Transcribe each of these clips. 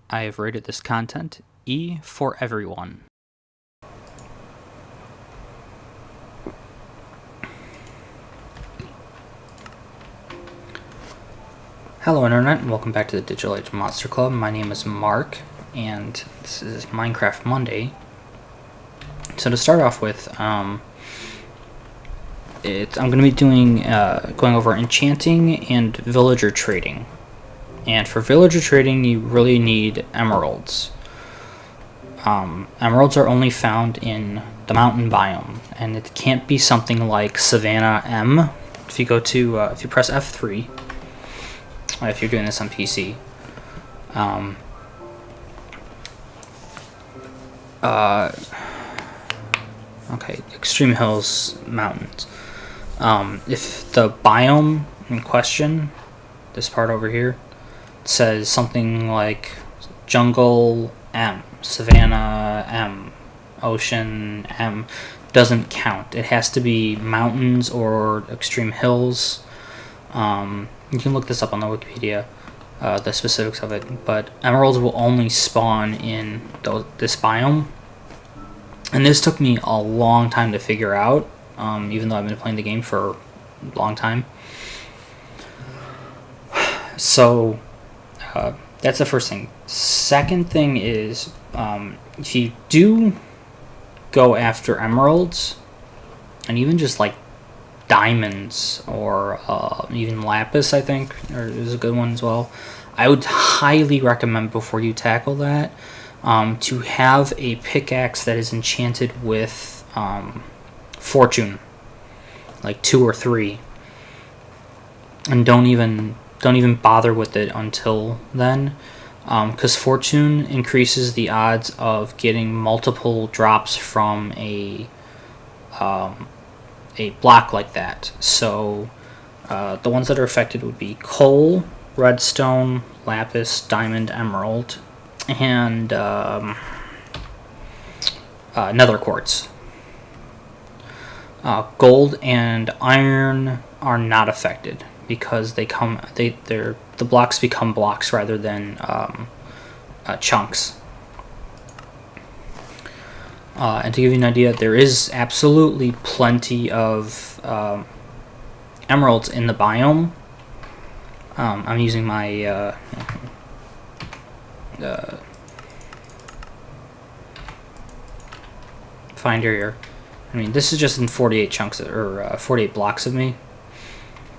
I have rated this content E for everyone. Hello Internet, and welcome back to the Digital Age Monster Club. My name is Mark, and this is Minecraft Monday. So to start off with, I'm going to be doing going over enchanting and villager trading. And for villager trading, you really need emeralds. Emeralds are only found in the mountain biome, and it can't be something like Savannah M. If you go to, if you press F3, if you're doing this on PC, okay, Extreme Hills Mountains. If the biome in question, this part over here, says something like Jungle M, Savannah M, Ocean M, doesn't count. It has to be mountains or extreme hills. You can look this up on the Wikipedia, the specifics of it, but emeralds will only spawn in this biome. And this took me a long time to figure out, even though I've been playing the game for a long time. So that's the first thing. Second thing is, if you do go after emeralds, and even just like diamonds or even lapis, I think is a good one as well, I would highly recommend before you tackle that to have a pickaxe that is enchanted with fortune, like 2 or 3, and don't even bother with it until then, because fortune increases the odds of getting multiple drops from a block like that. So the ones that are affected would be coal, redstone, lapis, diamond, emerald, and nether quartz. Gold and iron are not affected because the blocks become blocks rather than chunks. And to give you an idea, there is absolutely plenty of emeralds in the biome. I'm using my finder here. I mean, this is just in 48 chunks or 48 blocks of me,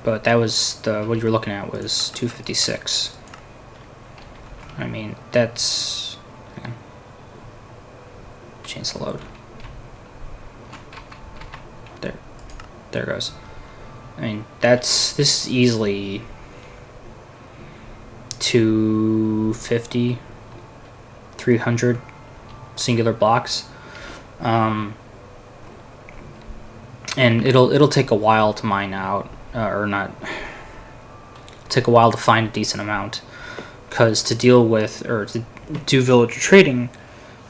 but that was what you were looking at was 256. I mean, that's change the load. There it goes. I mean, this is easily 250, 300 singular blocks, and it'll take a while to mine out, or not. Take a while to find a decent amount, because to deal with or to do villager trading,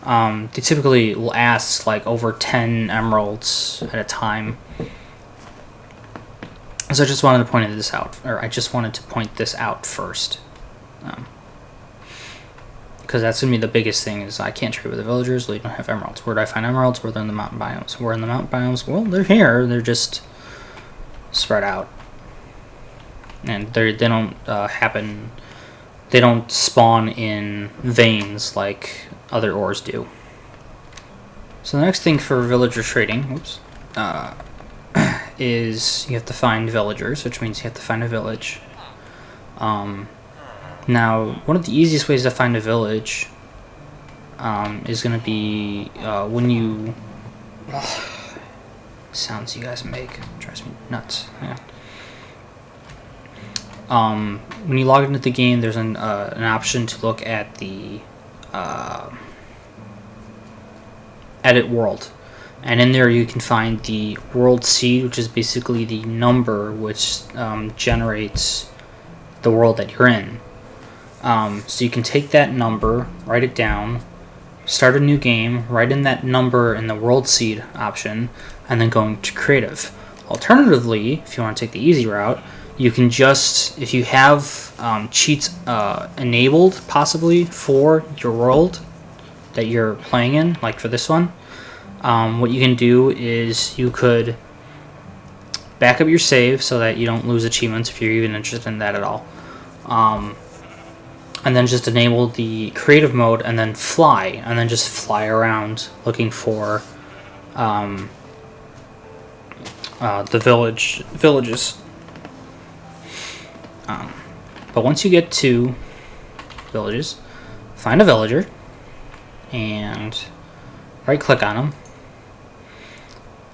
they typically will ask like over 10 emeralds at a time. So I just wanted to point this out first, because that's gonna be the biggest thing. Is I can't trade with the villagers. They don't have emeralds. Where do I find emeralds? Where they're in the mountain biomes. Where in the mountain biomes? Well, they're here. They're just spread out, and they don't happen. They don't spawn in veins like other ores do. So the next thing for villager trading, is you have to find villagers, which means you have to find a village. Now, one of the easiest ways to find a village is going to be when you... sounds you guys make drives me nuts. Yeah. When you log into the game, there's an option to look at the edit world, and in there you can find the world seed, which is basically the number which generates the world that you're in. So you can take that number, write it down, start a new game, write in that number in the world seed option, and then go into creative. Alternatively, if you want to take the easy route, you can just, if you have cheats enabled possibly for your world that you're playing in, like for this one, what you can do is you could back up your save so that you don't lose achievements if you're even interested in that at all. And then just enable the creative mode and then fly, and then just fly around looking for the villages. But once you get to villages, find a villager and right click on them,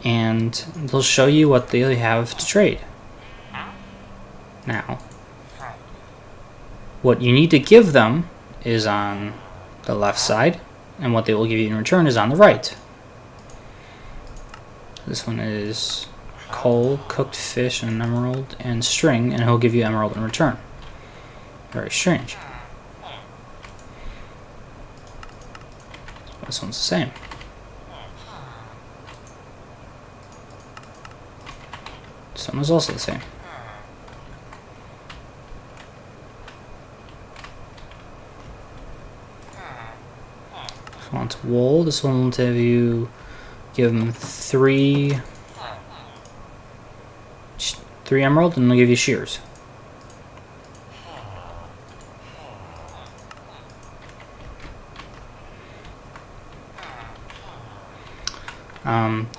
and they'll show you what they have to trade. Now, what you need to give them is on the left side, and what they will give you in return is on the right. This one is coal, cooked fish, and an emerald, and string, and he'll give you emerald in return. Very strange. This one's the same. This one is also the same. This one's wool. This one will have you give them three emerald, and they'll give you shears.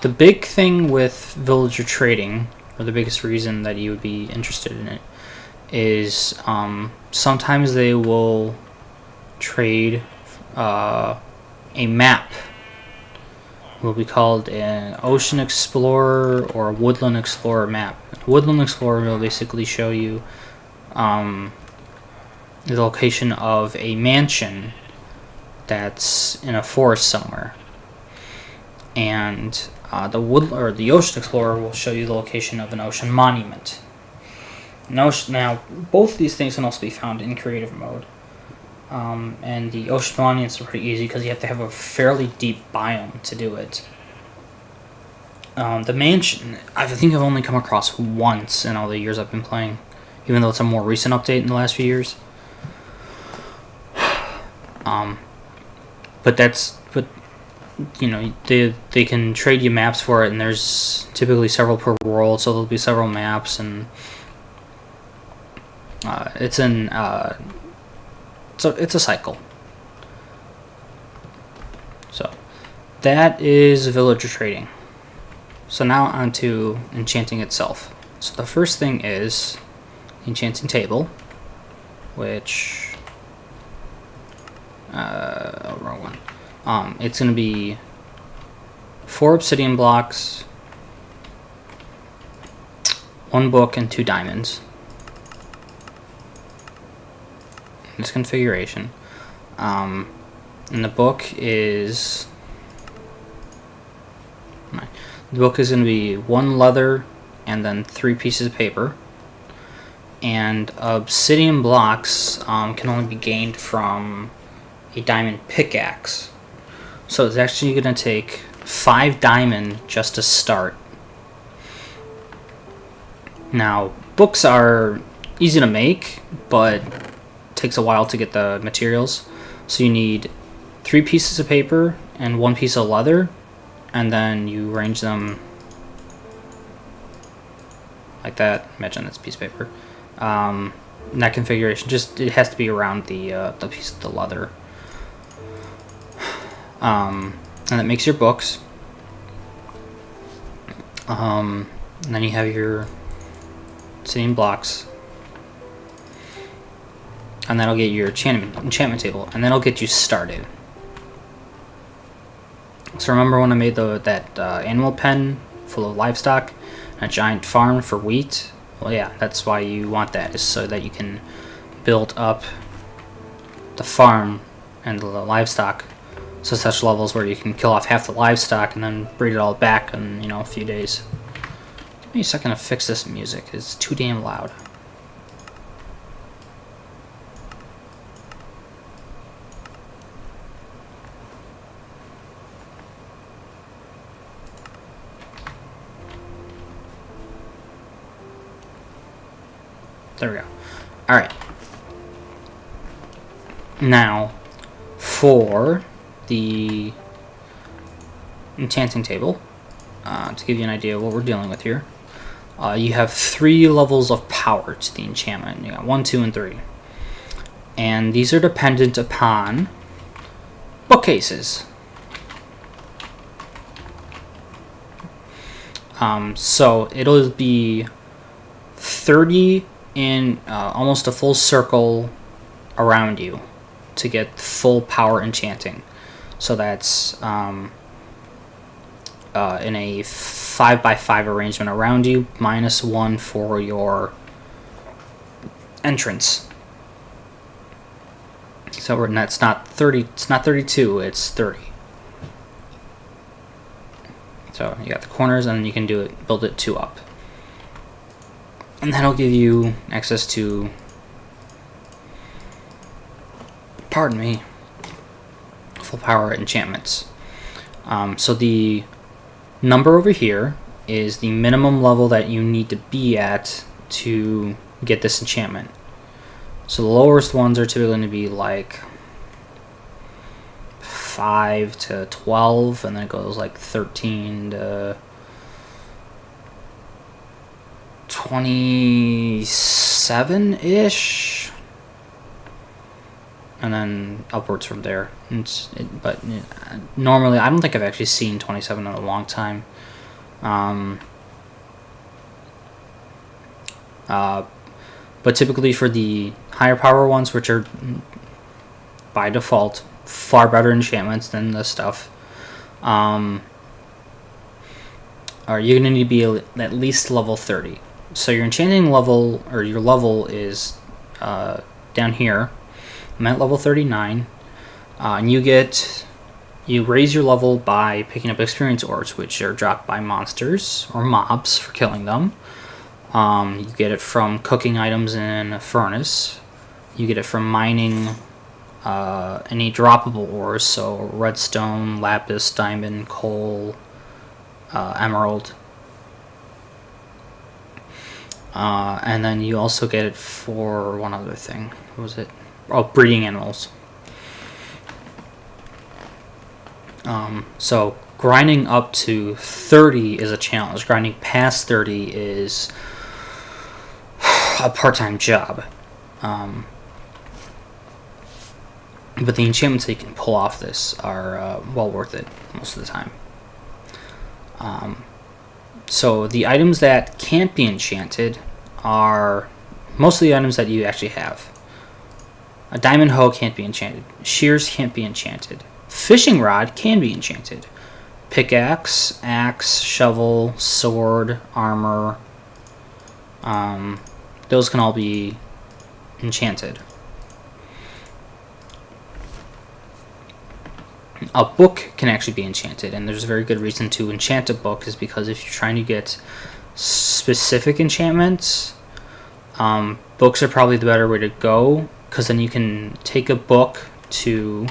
The big thing with villager trading, or the biggest reason that you would be interested in it, is sometimes they will trade a map. It will be called an Ocean Explorer or a Woodland Explorer map. Woodland Explorer will basically show you the location of a mansion that's in a forest somewhere, and the Ocean Explorer will show you the location of an ocean monument. Now, both of these things can also be found in creative mode. And the ocean monuments are pretty easy because you have to have a fairly deep biome to do it. The mansion, I think I've only come across once in all the years I've been playing, even though it's a more recent update in the last few years. But you know, they can trade you maps for it, and there's typically several per world, so there'll be several maps, and it's a cycle. So that is villager trading. So now on to enchanting itself. So the first thing is the enchanting table, which wrong one. It's going to be 4 obsidian blocks, 1 book, and 2 diamonds. This configuration. And the book is going to be 1 leather and then 3 pieces of paper. And obsidian blocks can only be gained from a diamond pickaxe. So it's actually going to take 5 diamond just to start. Now, books are easy to make, but takes a while to get the materials. So you need 3 pieces of paper and 1 piece of leather, and then you arrange them like that. Imagine that's a piece of paper. In that configuration, just it has to be around the piece of the leather. And that makes your books. And then you have your obsidian blocks, and that'll get your enchantment table, and that'll get you started. So remember when I made that animal pen full of livestock and a giant farm for wheat? Well, yeah, that's why you want that, is so that you can build up the farm and the livestock to such levels where you can kill off half the livestock and then breed it all back in, a few days. Give me a second to fix this music. It's too damn loud. There we go. Alright. Now, for the enchanting table, to give you an idea of what we're dealing with here, you have 3 levels of power to the enchantment. You got 1, 2, and 3. And these are dependent upon bookcases. So it'll be 30 in almost a full circle around you to get full power enchanting. So that's in a 5x5 arrangement around you, -1 for your entrance. So that's not 30. It's not 32. It's 30. So you got the corners, and then you can build it 2 up, and that'll give you access to, pardon me, full power enchantments. So the number over here is the minimum level that you need to be at to get this enchantment. So the lowest ones are typically going to be like 5 to 12, and then it goes like 13 to 27-ish, and then upwards from there. But normally, I don't think I've actually seen 27 in a long time. But typically for the higher power ones, which are by default far better enchantments than this stuff, are you're going to need to be at least level 30. So your enchanting level, or your level, is down here. I'm at level 39, and you raise your level by picking up experience orbs, which are dropped by monsters or mobs for killing them. You get it from cooking items in a furnace. You get it from mining any droppable ores, so redstone, lapis, diamond, coal, emerald. And then you also get it for one other thing. What was it? Oh, breeding animals. So grinding up to 30 is a challenge. Grinding past 30 is a part-time job. But the enchantments that you can pull off this are well worth it most of the time. So the items that can't be enchanted are mostly the items that you actually have. A diamond hoe can't be enchanted. Shears can't be enchanted. Fishing rod can be enchanted. Pickaxe, axe, shovel, sword, armor, those can all be enchanted. A book can actually be enchanted, and there's a very good reason to enchant a book, is because if you're trying to get specific enchantments, books are probably the better way to go, because then you can take a book to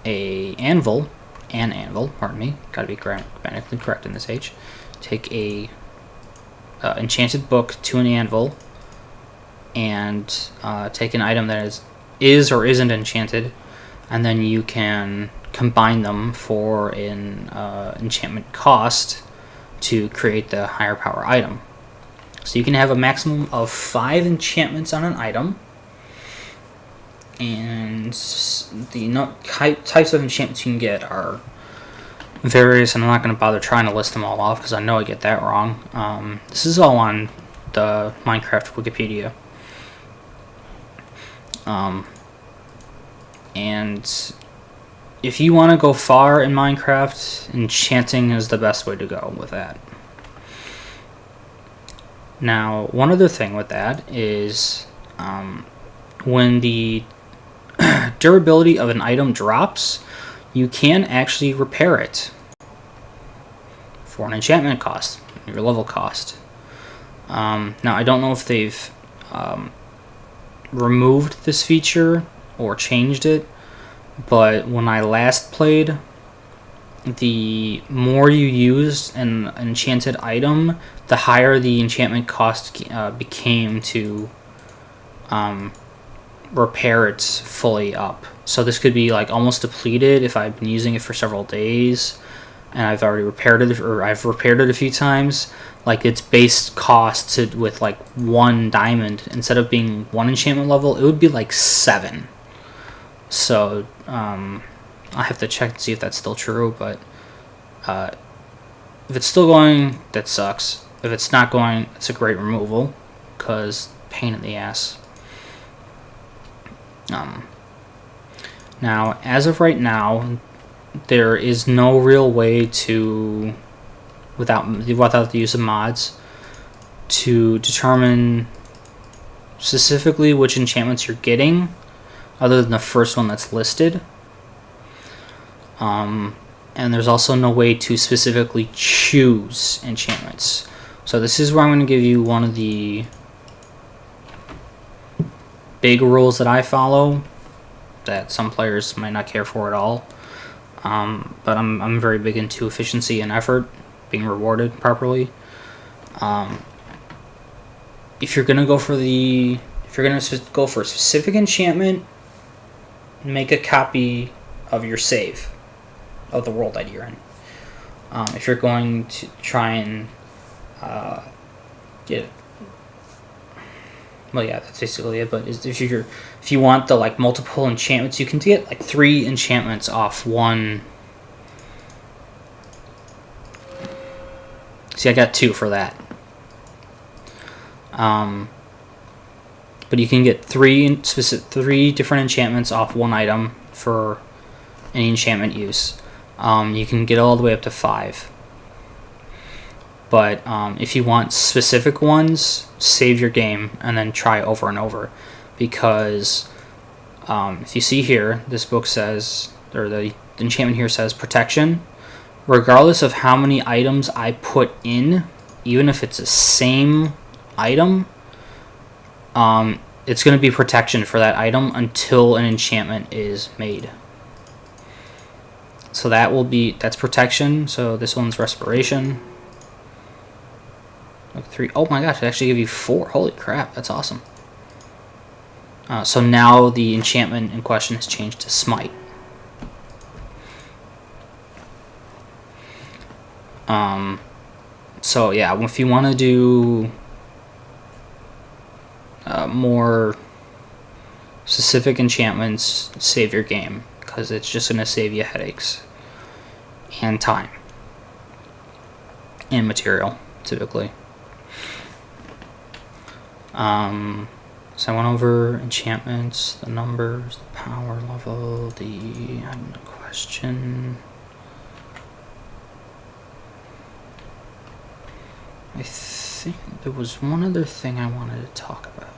an anvil, pardon me, gotta be grammatically correct in this age. Take a enchanted book to an anvil, and take an item that is or isn't enchanted, and then you can combine them for an enchantment cost to create the higher power item. So you can have a maximum of 5 enchantments on an item, and the types of enchantments you can get are various, and I'm not going to bother trying to list them all off because I know I get that wrong. This is all on the Minecraft Wikipedia. And if you want to go far in Minecraft, enchanting is the best way to go with that. Now, one other thing with that is when the durability of an item drops, you can actually repair it for an enchantment cost, your level cost. Now, I don't know if they've removed this feature or changed it, but when I last played, the more you used an enchanted item, the higher the enchantment cost became to repair it fully up. So this could be like almost depleted if I've been using it for several days and I've already repaired it, or I've repaired it a few times. Like its base cost with like 1 diamond, instead of being 1 enchantment level, it would be like 7. So I have to check to see if that's still true, but if it's still going, that sucks. If it's not going, it's a great removal, because pain in the ass. Now, as of right now, there is no real way to, without the use of mods, to determine specifically which enchantments you're getting, other than the first one that's listed. And there's also no way to specifically choose enchantments. So this is where I'm going to give you one of the big rules that I follow that some players might not care for at all. But I'm very big into efficiency and effort being rewarded properly. If you're gonna go for a specific enchantment, make a copy of your save of the world that you're in. If you're going to try and get, well, yeah, that's basically it. But if you want the like multiple enchantments, you can get like 3 enchantments off 1. See, I got 2 for that. But you can get 3 different enchantments off 1 item for any enchantment use. You can get all the way up to 5. But if you want specific ones, save your game and then try over and over. Because if you see here, this book says, or the enchantment here says protection. Regardless of how many items I put in, even if it's the same item, it's going to be protection for that item until an enchantment is made. So that's protection. So this one's respiration. Like 3. Oh my gosh, it actually gave you 4. Holy crap, that's awesome. So now the enchantment in question has changed to smite. So yeah, if you want to do more specific enchantments, save your game, because it's just going to save you headaches and time and material, typically. So I went over enchantments, the numbers, the power level, the question. I think there was one other thing I wanted to talk about.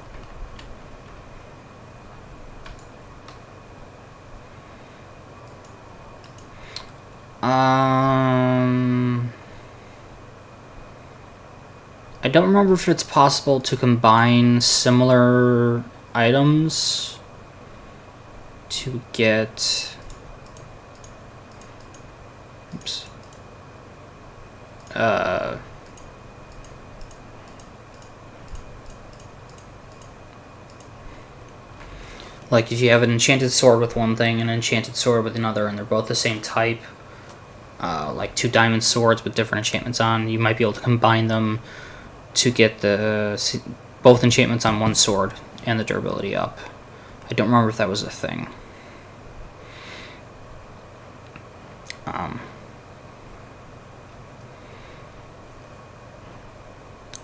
I don't remember if it's possible to combine similar items to get... Oops. Like if you have an enchanted sword with one thing and an enchanted sword with another, and they're both the same type, like 2 diamond swords with different enchantments on, you might be able to combine them to get both enchantments on one sword and the durability up. I don't remember if that was a thing. I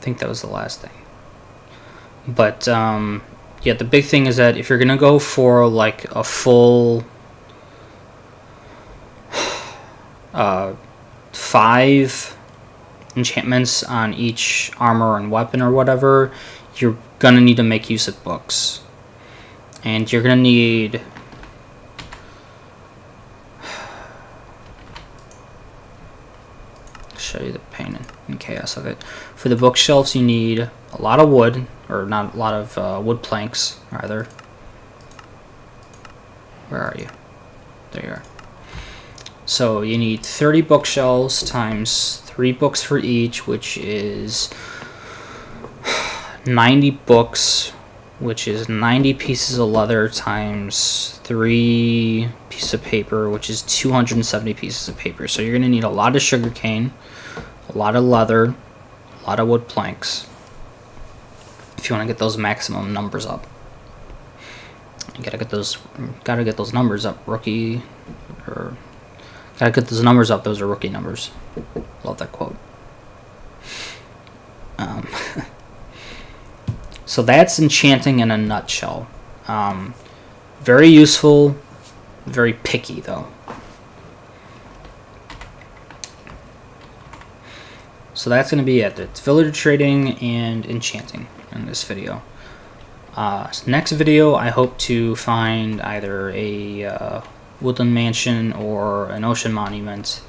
think that was the last thing. But yeah, the big thing is that if you're gonna go for like a full 5 enchantments on each armor and weapon or whatever, you're gonna need to make use of books, and you're gonna need show you the pain and chaos of it. For the bookshelves, you need a lot of wood, or not a lot of wood planks rather. Where are you? There you are. So you need 30 bookshelves times 3 books for each, which is 90 books, which is 90 pieces of leather times 3 pieces of paper, which is 270 pieces of paper. So you're going to need a lot of sugar cane, a lot of leather, a lot of wood planks if you want to get those maximum numbers up. You gotta get those numbers up, rookie, or gotta get those numbers up. Those are rookie numbers. Love that quote. So that's Enchanting in a nutshell. Very useful, very picky though. So that's going to be it. It's villager trading and enchanting in this video. Next video, I hope to find either a woodland mansion or an ocean monument,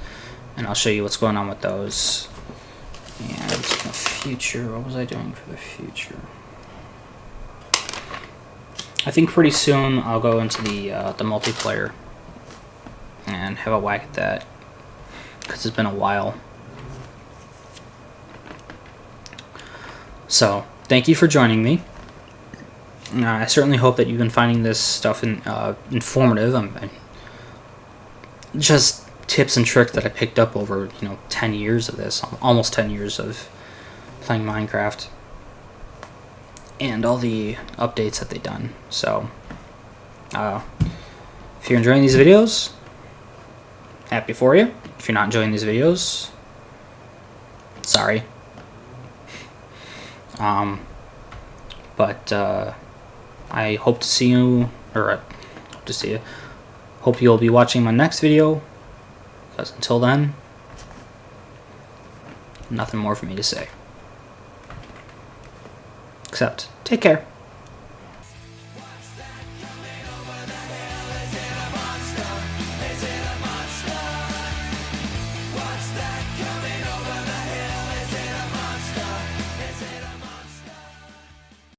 and I'll show you what's going on with those. And the future, what was I doing for the future? I think pretty soon I'll go into the multiplayer and have a whack at that, because it's been a while. So, thank you for joining me. I certainly hope that you've been finding this stuff informative. Just tips and tricks that I picked up over 10 years of this, almost 10 years of playing Minecraft, and all the updates that they've done. So, if you're enjoying these videos, happy for you. If you're not enjoying these videos, sorry. I hope to see you, hope you'll be watching my next video, because until then, nothing more for me to say. Except, take care.